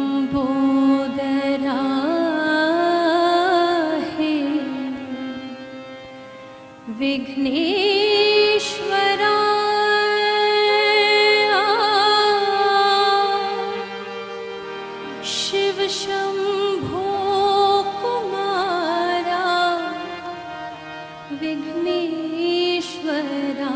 लंबोदरा हे विघ्नेश्वरा शिव शंभो कुमारा विघ्नेश्वरा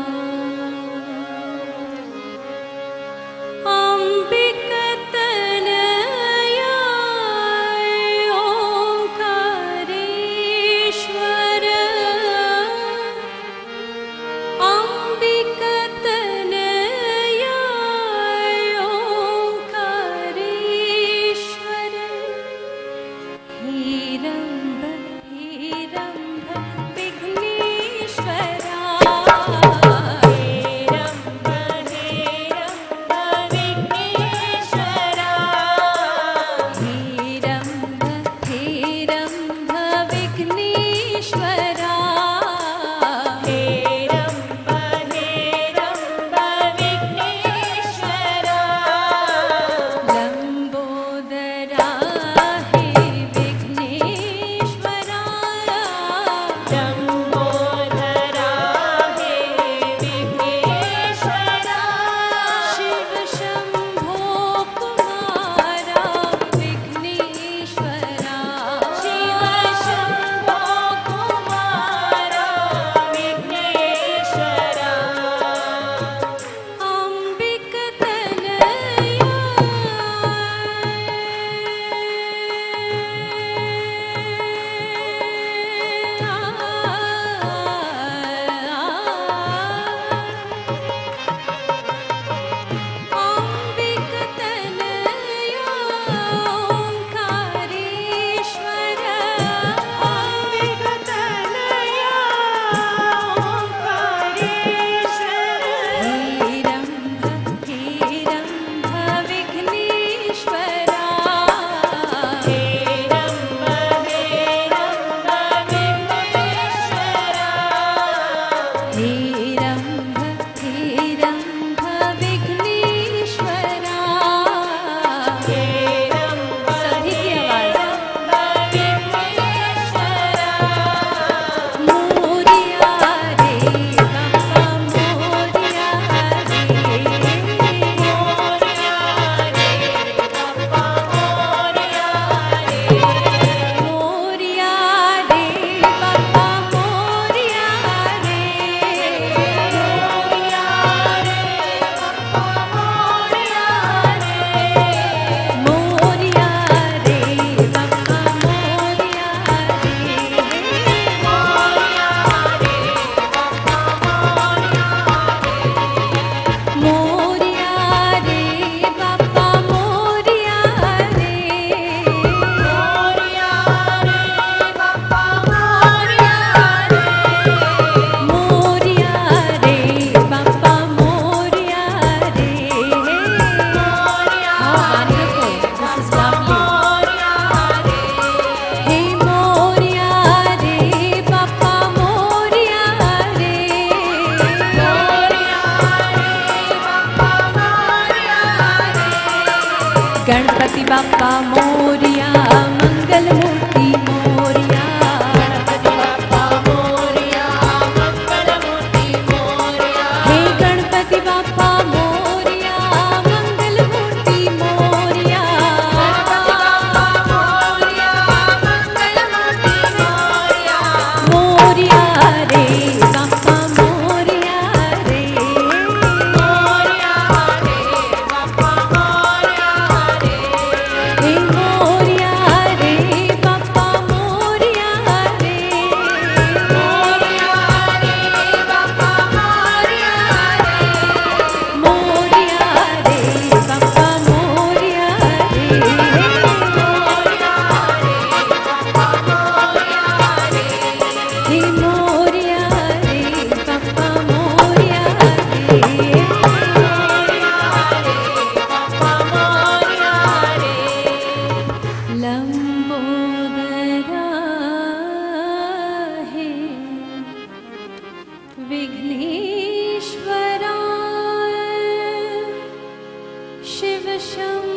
गणपति बाप्पा मोरिया मंगल मूर्ति मोरिया गणपति बाप्पा मोरिया मंगल मूर्ति मोरिया हे गणपति बाप्पा मोरिया मंगल मूर्ति मोरिया गणपति बाप्पा मोरिया मंगल मूर्ति मोरिया मोरिया रे बाप्पा मोरिया रे मोरिया रे बाप्पा मोरिया हे मोरिया रे बाप्पा मोरिया रे मोरिया रे बाप्पा मोरिया रे मोरिया रे बाप्पा मोरिया रे मोरिया रे बाप्पा मोरिया रे हे मोरिया रे बाप्पा मोरिया रे लंबोदरा हे विघ्नेश्वरा शिव शंभो